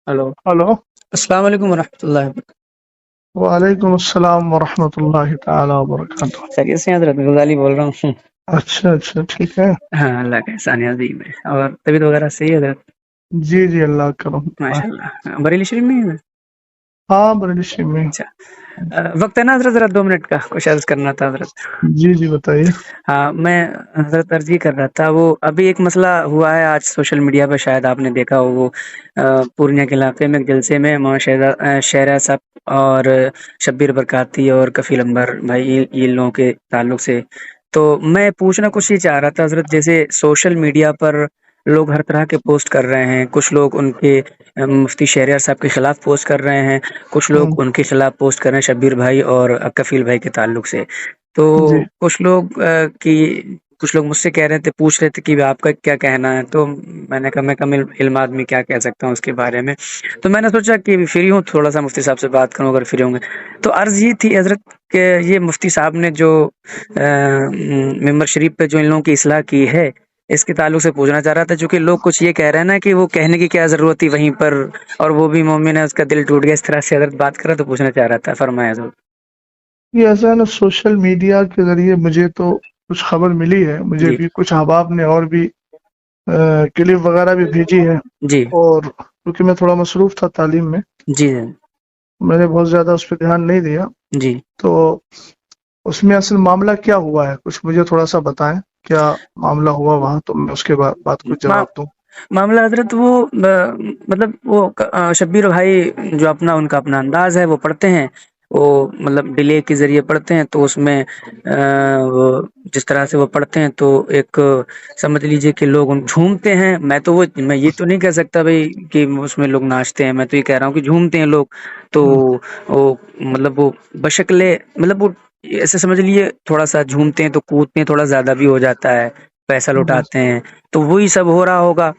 Hello. Hello. अस्सलाम वालेकुम वरहमतुल्लाहि वबरकातुहू। वालेकुम अस्सलाम वरहमतुल्लाहि ताला वबरकातुह। खैरियत से हैं हज़रत? गजाली बोल रहा हूँ। अच्छा अच्छा, ठीक है। हाँ, अल्लाह का एहसान अज़ीम है। और तबीयत वगैरह सही है हज़रत? जी जी, अल्लाह का करम दुआ है। माशाल्लाह। बरेली शरीफ में ही है? हाँ, बरेली में। अच्छा। वक्त है ना हज़रत? ज़रा 2 मिनट का कुछ अर्ज़ करना था हज़रत। जी जी, बताइए। हाँ, मैं हज़रत अर्ज़ ही कर रहा था, वो अभी एक मसला हुआ है आज सोशल मीडिया पे, शायद आपने देखा हो। वो पूर्णिया के इलाके में एक जलसे में मां शहरा साहब और शब्बीर बरकाती और कफील अंबर भाई, ये लोगों के ताल्लुक से तो मैं पूछना कुछ ये चाह रहा था हज़रत। जैसे सोशल मीडिया पर लोग हर तरह के पोस्ट कर रहे हैं। कुछ लोग उनके मुफ्ती शहरियार साहब के खिलाफ पोस्ट कर रहे हैं, कुछ लोग उनके खिलाफ पोस्ट कर रहे हैं शब्बीर भाई और कफील भाई के ताल्लुक से। तो जी कुछ लोग मुझसे कह रहे थे, पूछ रहे थे कि आपका क्या कहना है। तो मैंने कहा मैं कम इल्म आदमी क्या कह सकता हूँ उसके बारे में। तो मैंने सोचा कि फ्री हूँ, थोड़ा सा मुफ्ती साहब से बात करूँ अगर फ्री होंगे। तो अर्ज ये थी हजरत कि ये मुफ्ती साहब ने जो मिंबर शरीफ पे जो इन लोगों की इस्लाह की है, इसके ताल्लुक से पूछना चाह रहा था। चूंकि लोग कुछ ये कह रहे हैं ना कि वो कहने की क्या जरूरत थी वहीं पर, और वो भी मोमिन है, उसका दिल टूट गया, इस तरह से हजरत बात कर रहा। तो पूछना चाह रहा था, फरमाया हजरत। ये ऐसा है ना, सोशल मीडिया के जरिए मुझे तो कुछ खबर मिली है। मुझे जी भी कुछ अहबाब ने और भी क्लिप वगैरह भी भेजी है। जी और क्योंकि मैं थोड़ा मसरूफ था तालीम में, जी मैंने बहुत ज़्यादा उस पर ध्यान नहीं दिया। जी। तो उसमें असल मामला क्या हुआ है, कुछ मुझे थोड़ा सा बताएं। क्या मामला हुआ वहाँ, तो मैं उसके बाद कुछ मा, जवाब दूं। मामला हजरत वो मतलब वो शब्बीर भाई जो अपना उनका अपना अंदाज है वो पढ़ते हैं। वो मतलब डिले के जरिए पढ़ते हैं, तो उसमें वो जिस तरह से वो पढ़ते हैं तो एक समझ लीजिए कि लोग उन झूमते हैं। मैं ये तो नहीं कह सकता भाई कि उसमें लोग नाचते हैं, मैं तो ये कह रहा हूँ कि झूमते हैं लोग। तो हम्म, वो मतलब वो बशक्ले मतलब वो ऐसे समझ लिए, थोड़ा सा झूमते हैं तो कूदते हैं, थोड़ा ज्यादा भी हो जाता है, पैसा जी लुटाते हैं। तो वही सब हो रहा होगा।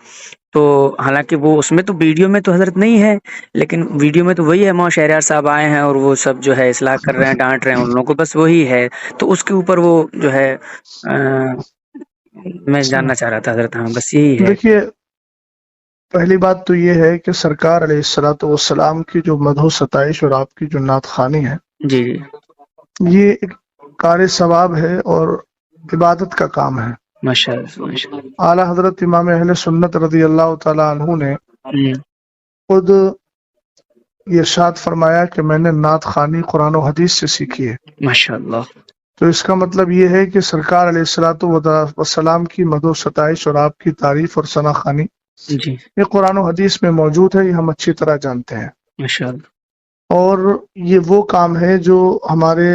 तो हालांकि वो उसमें तो वीडियो में तो हजरत नहीं है, लेकिन वीडियो में तो वही है, मौ शहरियार साहब आए हैं और वो सब जो है इस्लाह कर रहे हैं, डांट रहे हैं उन लोगों को, बस वही है। तो उसके ऊपर वो जो है मैं अच्छा, जानना चाह रहा था हजरत। हाँ, बस यही है। देखिए, पहली बात तो ये है कि सरकार अलैहिस्सलातु वस्सलाम की जो मदहो सताइश और आपकी जो नात खानी है, जी ये एक कार सवाब है और इबादत का काम है। माशाल्लाह माशाल्लाह। आला हजरत इमाम अहले सुन्नत रजी अल्लाह तआला अन्हु ने हम्म, खुद ये इरशाद फरमाया कि मैंने नात खानी कुरान और हदीस से सीखी है। माशाल्लाह। तो इसका मतलब ये है कि सरकार अलैहिस्सलातु वस्सलाम की मदहो सताइश और आपकी तारीफ और सना खानी जी ये कुरान और हदीस में मौजूद है, ये हम अच्छी तरह जानते हैं। माशाल्लाह। और ये वो काम है जो हमारे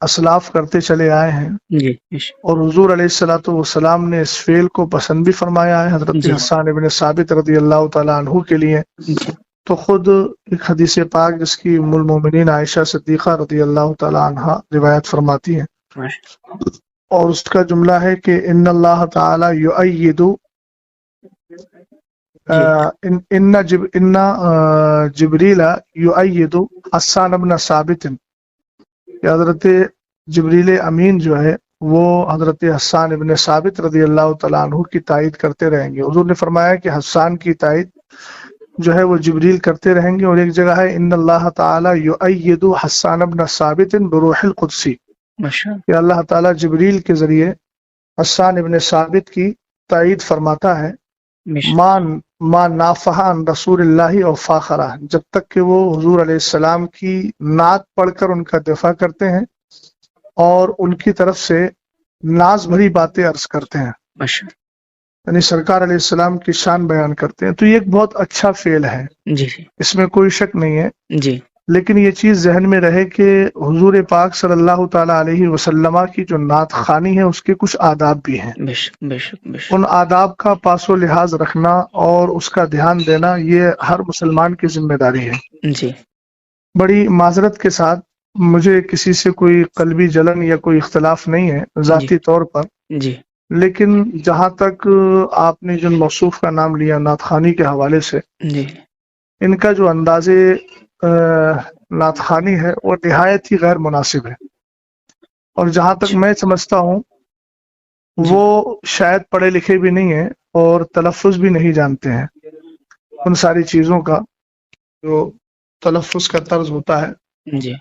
असलाफ करते चले आए हैं। जी और हुजूर अलैहिस्सलातु वस्सलाम ने इस फेल को पसंद भी फरमाया है हजरत जी हसन इब्न साबित रदी अल्लाह तआला अन्हु के लिए। जी तो खुद एक हदीस पाक जिसकी उम्मुल मोमिनीन आयशा सिद्दीक़ा रदी अल्लाह तआला अन्हा रिवायत फरमाती हैं, और उसका जुमला है कि इन्नल्लाह तआला युअय्यिदु जी इन्ना जिब्रीला युअय्यिदु हस्सान इब्न साबित। हजरत जिब्रील अमीन जो है वो हजरत हस्सान इब्न साबित रदी अल्लाह तआला अन्हु की तायद करते रहेंगे। हुजूर ने फरमाया कि हस्सान की तायद जो है वो जिब्रील करते रहेंगे। और एक जगह है इन्नल्लाह ताला युअय्यिदु हस्सान इब्न साबित बिरूहिल कुदसी, कि माशाल्लाह अल्लाह ताला जिब्रील के जरिए हस्सान इब्न साबित की तायद फरमाता है। मान मा नाफहान रसूलुल्लाह और फाखरा, जब तक कि वो हुजूर अलैहिस्सलाम की नात पढ़कर उनका दिफा करते हैं और उनकी तरफ से नाज भरी बातें अर्ज करते हैं, माशाल्लाह। यानी सरकार अलैहिस्सलाम की शान बयान करते हैं। तो ये एक बहुत अच्छा फेल है, जी इसमें कोई शक नहीं है। जी। लेकिन ये चीज जहन में रहे कि हुजूर पाक सल्लल्लाहु ताला अलैहि वसल्लम की जो नात खानी है उसके कुछ आदाब भी हैं। बेशक बेशक बेशक। उन आदाब का पासो लिहाज रखना और उसका ध्यान देना ये हर मुसलमान की जिम्मेदारी है। जी बड़ी माजरत के साथ, मुझे किसी से कोई कल्बी जलन या कोई इख्तलाफ नहीं है जी ज़ाती तौर पर। जी लेकिन जहाँ तक आपने जिन मौसूफ का नाम लिया नात खानी के हवाले से, जी इनका जो अंदाजे नात खानी है वो निहायत ही गैर मुनासिब है। और जहाँ तक मैं समझता हूँ जी वो शायद पढ़े लिखे भी नहीं है और तलफ़ुज़ भी नहीं जानते हैं। उन सारी चीज़ों का जो तलफ़ुज़ का तर्ज होता है जी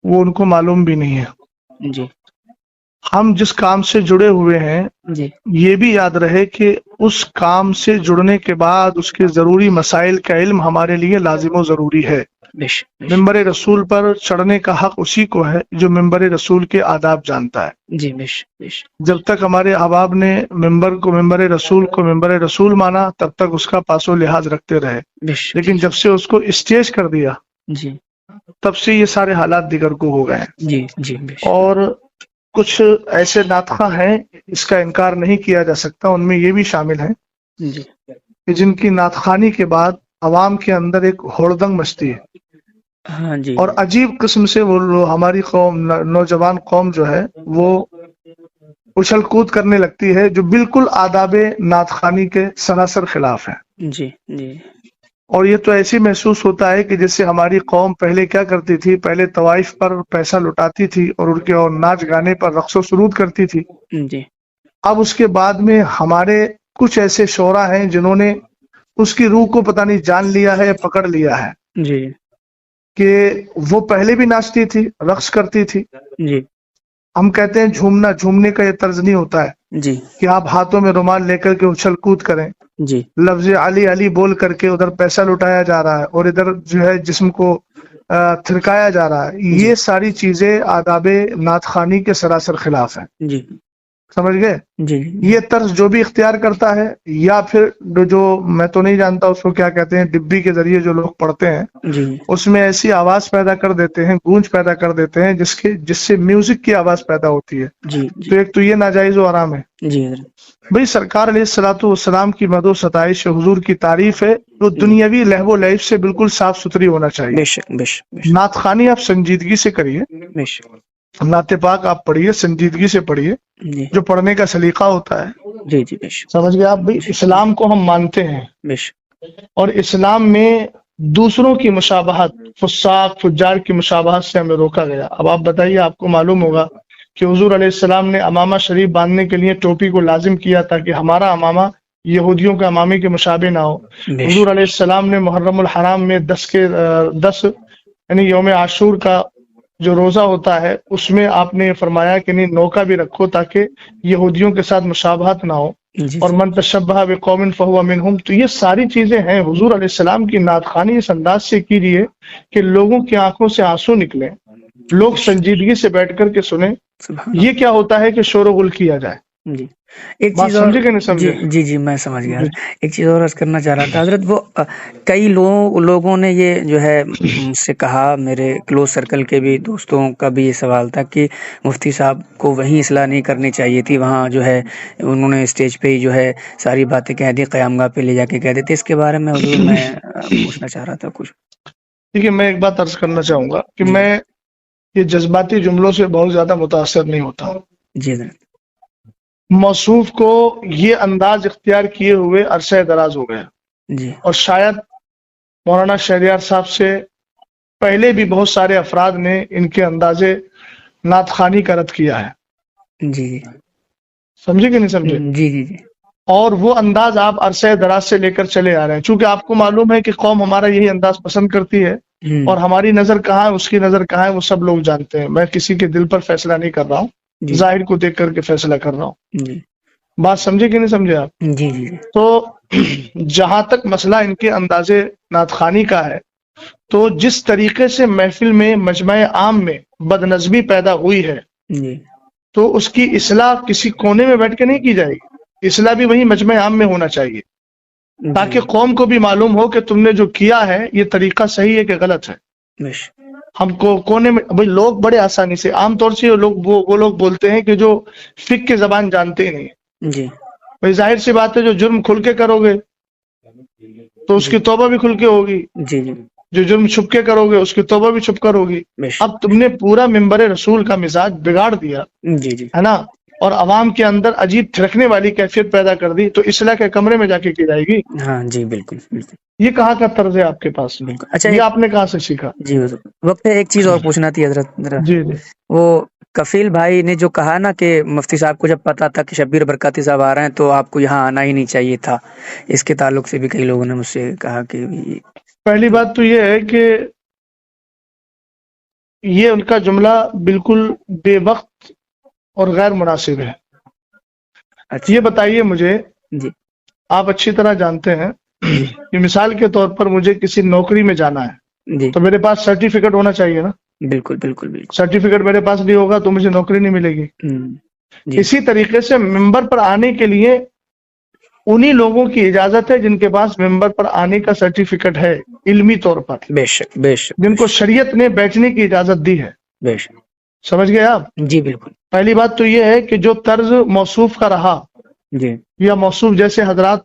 वो उनको मालूम भी नहीं है। जी हम जिस काम से जुड़े हुए हैं जी ये भी याद रहे कि उस काम से जुड़ने के बाद उसके ज़रूरी मसाइल का इल्म हमारे लिए लाजिम व ज़रूरी है। बेशक बेशक मिंबर रसूल पर चढ़ने का हक उसी को है जो मिंबर रसूल के आदाब जानता है। जी बेशक बेशक जब तक हमारे अहबाब ने मिंबर रसूल माना तब तक उसका पासो लिहाज रखते रहे, बेशक लेकिन जब से उसको स्टेज कर दिया जी तब से ये सारे हालात दिगर को हो गए हैं। जी जी बेशक और कुछ ऐसे नातखा हैं इसका इनकार नहीं किया जा सकता, उनमें ये भी शामिल है जी कि जिनकी नातखानी के बाद अवाम के अंदर एक होड़दंग मचती है हाँ जी और अजीब किस्म से वो हमारी कौम नौजवान कौम जो है वो उछल कूद करने लगती है जो बिल्कुल आदाबे नातखानी के सरासर खिलाफ है। जी जी और ये तो ऐसे महसूस होता है कि जैसे हमारी कौम पहले क्या करती थी, पहले तवाइफ पर पैसा लुटाती थी और उनके और नाच गाने पर रक्सो सुरूद करती थी। जी अब उसके बाद में हमारे कुछ ऐसे शोरा हैं जिन्होंने उसकी रूह को पता नहीं जान लिया है, पकड़ लिया है जी कि वो पहले भी नाचती थी, रक्स करती थी। जी हम कहते हैं झूमना, झूमने का ये तर्ज नहीं होता है जी कि आप हाथों में रुमाल लेकर के उछल कूद करें, जी लफ्ज अली अली बोल करके उधर पैसा लुटाया जा रहा है और इधर जो है जिस्म को थिरकाया जा रहा है। ये सारी चीजें आदाबे नातखानी के सरासर खिलाफ है। जी समझ गए? जी ये तर्ज जो भी इख्तियार करता है या फिर जो मैं तो नहीं जानता उसको क्या कहते हैं, डिब्बी के जरिए जो लोग पढ़ते हैं जी उसमें ऐसी आवाज पैदा कर देते हैं, गूंज पैदा कर देते हैं जिससे म्यूजिक की आवाज पैदा होती है। जी तो एक तो ये नाजायज और आराम है। जी हज़रत भाई सरकार अलैहिस्सलातु वस्सलाम की मदो सताइश हुजूर की तारीफ है तो दुनियावी लहबो लैब से बिल्कुल साफ सुथरी होना चाहिए। बेशक बेशक बेशक नातखानी आप संजीदगी से करिए, बेशक नाते पाक आप पढ़िए, संजीदगी से पढ़िए, जी जो पढ़ने का सलीका होता है। जी जी बेशक समझ गए आप? भाई इस्लाम को हम मानते हैं बेशक और इस्लाम में दूसरों की मुशाबहत, फुस्साक फुज्जार की मुशाबहत से हमें रोका गया। अब आप बताइए, आपको मालूम होगा कि हुजूर अलैहिस्सलाम ने अमामा शरीफ बांधने के लिए टोपी को लाजिम किया ताकि हमारा अमामा यहूदियों के अमामे के मुशाबे ना हो। हुजूर अलैहिस्सलाम ने मुहर्रमुल हराम में 10 यानी यौम आशूर का जो रोजा होता है उसमें आपने फरमाया कि नहीं नौका भी रखो ताकि यहूदियों के साथ मुशाबहत ना हो। जी और मन तशब्बह बिकौमिन फहुवा मिनहुम। तो ये सारी चीजें हैं। हुजूर अलैहिस्सलाम की नातखानी इस अंदाज से कीजिए कि लोगों की आंखों से आंसू निकले, लोग संजीदगी से बैठ कर के सुने। सुभान ये क्या होता है कि शोर गुल किया जाए। जी एक बात चीज और समझे कि नहीं समझे? जी जी जी मैं समझ गया। एक चीज और अर्ज करना चाह रहा था हजरत, वो कई लोगों ने ये जो है मुझसे कहा, मेरे क्लोज सर्कल के भी दोस्तों का भी ये सवाल था कि मुफ्ती साहब को वहीं इस्लाह नहीं करनी चाहिए थी, वहाँ जो है उन्होंने स्टेज पे ही जो है सारी बातें कह दी, क़यामगाह पे ले जाके कह देते। इसके बारे में हुजूर मैं पूछना चाह रहा था कुछ। ठीक है, मैं एक बात अर्ज करना चाहूंगा कि जी। मैं ये जज्बाती जुमलों से बहुत ज्यादा मुतासर नहीं होता। जी हजरत। मौसूफ को ये अंदाज इख्तियार किए हुए अरसे दराज हो गया जी और शायद मौलाना शहरियार साहब से पहले भी बहुत सारे अफराद ने इनके अंदाजे नातखानी का रद्द किया है। जी जी समझे कि नहीं समझे? जी जी जी और वो अंदाज आप अरसे दराज से लेकर चले आ रहे हैं। चूंकि आपको मालूम है कि कौम हमारा यही अंदाज पसंद करती है और हमारी नजर कहाँ है, उसकी नजर कहाँ है, वो सब लोग जानते हैं। मैं किसी के दिल पर फैसला नहीं कर रहा हूँ, जी जाहिर को देख करके फैसला कर रहा हूँ। जी बात समझे कि नहीं समझे आप? जी जी तो जहां तक मसला इनके अंदाजे नातखानी का है, तो जिस तरीके से महफिल में मजमा आम में बदनज़मी पैदा हुई है जी तो उसकी इस्लाह किसी कोने में बैठ के नहीं की जाएगी। इस्लाह भी वही मजमा आम में होना चाहिए ताकि कौम को भी मालूम हो कि तुमने जो किया है ये तरीका सही है कि गलत है। बेश हमको कोने में भाई लोग बड़े आसानी से, आमतौर से लोग वो लोग बोलते हैं कि जो फिक की जबान जानते ही नहीं। जी भाई जाहिर सी बात है, जो जुर्म खुल के करोगे तो उसकी तौबा भी खुल के होगी, जी जी जो जुर्म छुप के करोगे उसकी तौबा भी छुप कर होगी। बेश अब तुमने पूरा मिंबर रसूल का मिजाज बिगाड़ दिया जी जी है ना, और अवाम के अंदर अजीब थिरकने वाली कैफियत पैदा कर दी, तो इस्लाह के कमरे में जाके की जाएगी। हाँ जी बिल्कुल बिल्कुल ये कहाँ का तर्ज है आपके पास? बिल्कुल। अच्छा ये आपने कहाँ से सीखा? जी हुजूर, वक्त है एक चीज और पूछना थी हजरत जरा। जी जी वो کفیل بھائی نے جو کہا نا کہ مفتی صاحب کو جب پتا تھا کہ شبیر برکاتی صاحب آ رہے ہیں تو آپ کو یہاں آنا ہی نہیں چاہیے تھا، اس کے تعلق سے بھی کئی لوگوں نے مجھ سے کہا کہ پہلی بات تو یہ ہے کہ یہ ان کا جملہ بالکل بے وقت اور غیر مناسب ہے۔ اچھا یہ بتائیے مجھے، جی آپ اچھی طرح جانتے ہیں جی کہ مثال کے طور پر مجھے کسی نوکری میں جانا ہے جی تو میرے پاس سرٹیفکیٹ ہونا چاہیے نا۔ بالکل بالکل بالکل سرٹیفکیٹ میرے پاس نہیں ہوگا تو مجھے نوکری نہیں ملے گی۔ جی اسی طریقے سے ممبر پر آنے کے لیے انہی لوگوں کی اجازت ہے جن کے پاس ممبر پر آنے کا سرٹیفکیٹ ہے علمی طور پر، بے شک بے شک جن کو شریعت نے بیٹھنے کی اجازت دی ہے۔ بے شک سمجھ گئے آپ؟ جی بالکل پہلی بات تو یہ ہے کہ جو طرز موصوف کا رہا جی یا موصوف جیسے حضرات،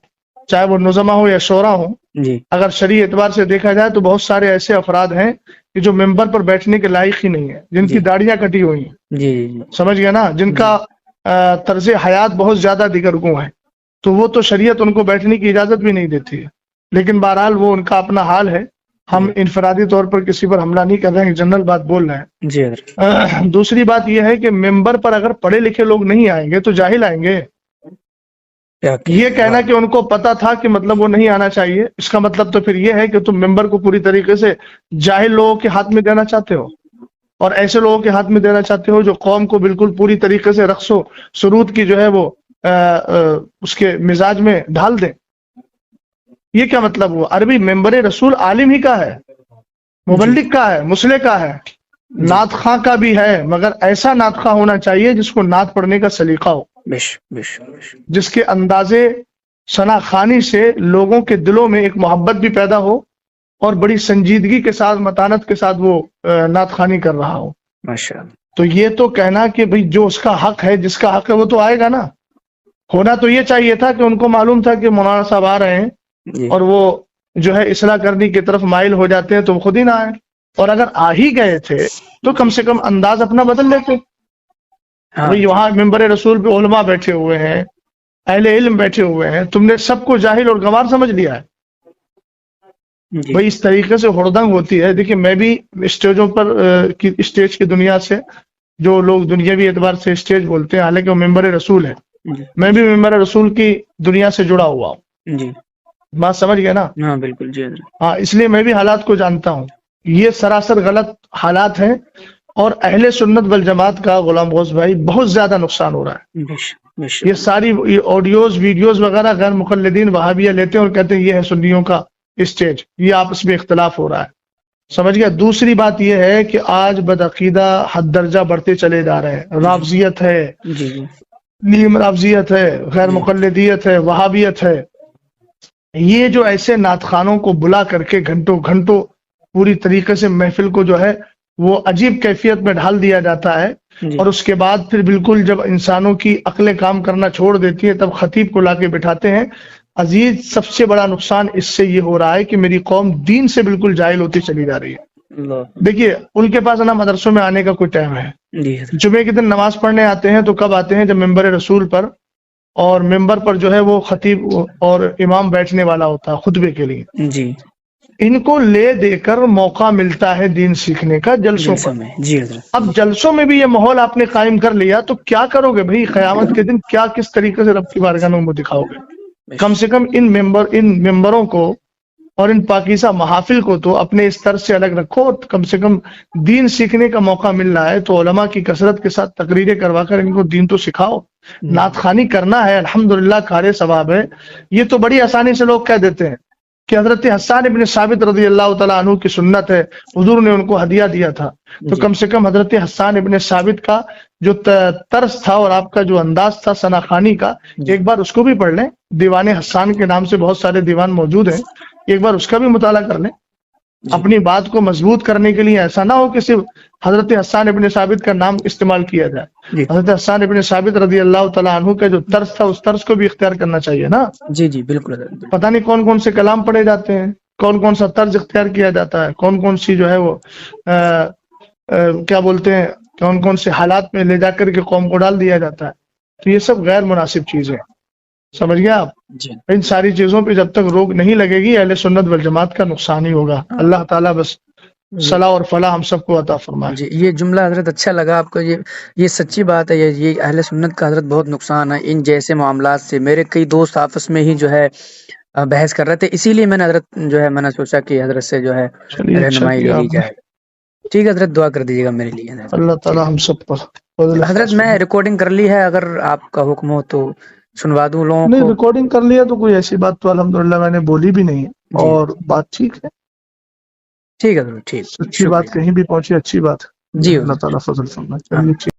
چاہے وہ نظمہ ہو یا شعرا ہو، جی اگر شرعی اعتبار سے دیکھا جائے تو بہت سارے ایسے افراد ہیں کہ جو ممبر پر بیٹھنے کے لائق ہی نہیں ہے، جن کی جی داڑیاں کٹی ہوئی ہیں، جی جی سمجھ گئے نا، جن کا طرز حیات بہت زیادہ دیگرگوں ہے، تو وہ تو شریعت ان کو بیٹھنے کی اجازت بھی نہیں دیتی ہے۔ لیکن بہرحال وہ ان کا اپنا حال ہے، ہم انفرادی طور پر کسی پر حملہ نہیں کر رہے ہیں، جنرل بات بول رہے ہیں۔ جی حضرت دوسری بات یہ ہے کہ ممبر پر اگر پڑھے لکھے لوگ نہیں آئیں گے تو جاہل آئیں گے۔ یہ کہنا کہ ان کو پتا تھا کہ مطلب وہ نہیں آنا چاہیے، اس کا مطلب تو پھر یہ ہے کہ تم ممبر کو پوری طریقے سے جاہل لوگوں کے ہاتھ میں دینا چاہتے ہو، اور ایسے لوگوں کے ہاتھ میں دینا چاہتے ہو جو قوم کو بالکل پوری طریقے سے رقص و سرود کی جو ہے وہ اس کے مزاج میں ڈھال دیں۔ یہ کیا مطلب ہوا؟ عربی ممبر رسول عالم ہی کا ہے، مبلغ کا ہے، مسلح کا ہے، نعت خواں کا بھی ہے، مگر ایسا نعت خواں ہونا چاہیے جس کو نعت پڑھنے کا سلیقہ ہو، جس کے اندازے ثنا خوانی سے لوگوں کے دلوں میں ایک محبت بھی پیدا ہو اور بڑی سنجیدگی کے ساتھ، متانت کے ساتھ وہ نعت خوانی کر رہا ہو۔ ماشاءاللہ۔ تو یہ تو کہنا کہ بھئی جو اس کا حق ہے، جس کا حق ہے وہ تو آئے گا نا۔ ہونا تو یہ چاہیے تھا کہ ان کو معلوم تھا کہ مولانا صاحب آ رہے ہیں اور وہ جو ہے اصلاح کرنے کی طرف مائل ہو جاتے ہیں تو وہ خود ہی نہ آئے، اور اگر آ ہی گئے تھے تو کم سے کم انداز اپنا بدل لیتے۔ وہاں ممبر رسول پہ علماء بیٹھے ہوئے ہیں، اہل علم بیٹھے ہوئے ہیں، تم نے سب کو جاہل اور گنوار سمجھ لیا ہے۔ بھئی اس طریقے سے ہڑدنگ ہوتی ہے۔ دیکھیں میں بھی اسٹیجوں پر اسٹیج کی دنیا سے، جو لوگ دنیاوی اعتبار سے اسٹیج بولتے ہیں، حالانکہ وہ ممبر رسول ہے، میں بھی ممبر رسول کی دنیا سے جڑا ہوا ہوں۔ جی بات سمجھ گئے نا؟ ہاں بالکل جی حضرت۔ ہاں، اس لیے میں بھی حالات کو جانتا ہوں۔ یہ سراسر غلط حالات ہیں اور اہل سنت والجماعت کا غلام غوث بھائی بہت زیادہ نقصان ہو رہا ہے۔ یہ ساری آڈیوز ویڈیوز وغیرہ غیر مقلدین وہابیہ لیتے ہیں اور کہتے ہیں یہ ہے سنیوں کا اسٹیج، یہ آپس میں اختلاف ہو رہا ہے، سمجھ گیا؟ دوسری بات یہ ہے کہ آج بدعقیدہ حد درجہ بڑھتے چلے جا رہے ہیں، رافضیت ہے، نیم رافضیت ہے، غیر مقلدیت ہے، وہابیت ہے۔ یہ جو ایسے نعت خوانوں کو بلا کر کے گھنٹوں گھنٹوں پوری طریقے سے محفل کو جو ہے وہ عجیب کیفیت میں ڈھال دیا جاتا ہے، اور اس کے بعد پھر بالکل جب انسانوں کی عقلیں کام کرنا چھوڑ دیتی ہے تب خطیب کو لا کے بٹھاتے ہیں۔ عزیز، سب سے بڑا نقصان اس سے یہ ہو رہا ہے کہ میری قوم دین سے بالکل جاہل ہوتی چلی جا رہی ہے۔ دیکھیے ان کے پاس نا مدرسوں میں آنے کا کوئی ٹائم ہے، جمعے کے دن نماز پڑھنے آتے ہیں تو کب آتے ہیں؟ جب ممبر رسول پر اور ممبر پر جو ہے وہ خطیب اور امام بیٹھنے والا ہوتا ہے خطبے کے لیے، جی ان کو لے دے کر موقع ملتا ہے دین سیکھنے کا جلسوں پر۔ جی حضرت۔ اب جلسوں میں بھی یہ ماحول آپ نے قائم کر لیا تو کیا کرو گے بھائی؟ قیامت کے دن کیا کس طریقے سے رب کی بارگاہ میں منہ دکھاؤ گے؟ کم سے کم ان ممبروں کو اور ان پاکیزہ محافل کو تو اپنے اس طرز سے الگ رکھو، کم سے کم دین سیکھنے کا موقع مل رہا ہے تو علماء کی کثرت کے ساتھ تقریریں کروا کر ان کو دین تو سکھاؤ۔ نعت خوانی کرنا ہے، الحمدللہ کار ثواب ہے۔ یہ تو بڑی آسانی سے لوگ کہہ دیتے ہیں کہ حضرت حسان ابن ثابت رضی اللہ تعالیٰ عنہ کی سنت ہے، حضور نے ان کو ہدیہ دیا تھا، تو کم سے کم حضرت حسان ابن ثابت کا جو طرز تھا اور آپ کا جو انداز تھا ثنا خوانی کا، ایک بار اس کو بھی پڑھ لیں۔ دیوان حسان کے نام سے بہت سارے دیوان موجود ہیں، ایک بار اس کا بھی مطالعہ کر لیں۔ اپنی بات کو مضبوط کرنے کے لیے ایسا نہ ہو کہ صرف حضرت حسان ابن ثابت کا نام استعمال کیا جائے۔ حضرت حسان ابن ثابت رضی اللہ تعالیٰ عنہ کا جو طرز تھا اس طرز کو بھی اختیار کرنا چاہیے نا۔ جی جی بالکل۔ پتہ نہیں کون کون سے کلام پڑھے جاتے ہیں، کون کون سا طرز اختیار کیا جاتا ہے، کون کون سی جو ہے وہ کیا بولتے ہیں، کون کون سے حالات میں لے جا کر کے قوم کو ڈال دیا جاتا ہے۔ تو یہ سب غیر مناسب چیزیں، سمجھ گیا آپ؟ ان ساری چیزوں پہ جب تک روک نہیں لگے گی اہل سنت والجماعت کا نقصان ہی ہوگا۔ اللہ تعالیٰ بس صلاح اور فلاح ہم سب کو عطا فرمائے. جی یہ جملہ حضرت اچھا لگا آپ کو. یہ سچی بات ہے. یہ اہل سنت کا حضرت بہت نقصان ہے ان جیسے معاملات سے. میرے کئی دوست آپس میں ہی جو ہے بحث کر رہے تھے, اسی لیے میں نے حضرت جو ہے میں نے سوچا کہ حضرت سے جو ہے چلیے اچھا رہنمائی لے کیا لی آپ نے. جائے. ٹھیک ہے حضرت, دعا کر دیجیے گا میرے لیے حضرت. اللہ تعالی ہم سب پر فضل حضرت خاص میں فرمائے. ریکارڈنگ کر لی ہے, اگر آپ کا حکم ہو تو سنوا دوں لوگوں نہیں کو. ریکارڈنگ کر لیا تو کوئی ایسی بات تو الحمدللہ میں نے بولی بھی نہیں ہے, جی اور بات ٹھیک ہے. ٹھیک ہے حضرت, ٹھیک, سچی بات شکریہ. کہیں بھی پہنچی اچھی بات ہے. جی اللہ حضرت, تعالیٰ فضل فرمائے. ہاں. چلیے ٹھیک.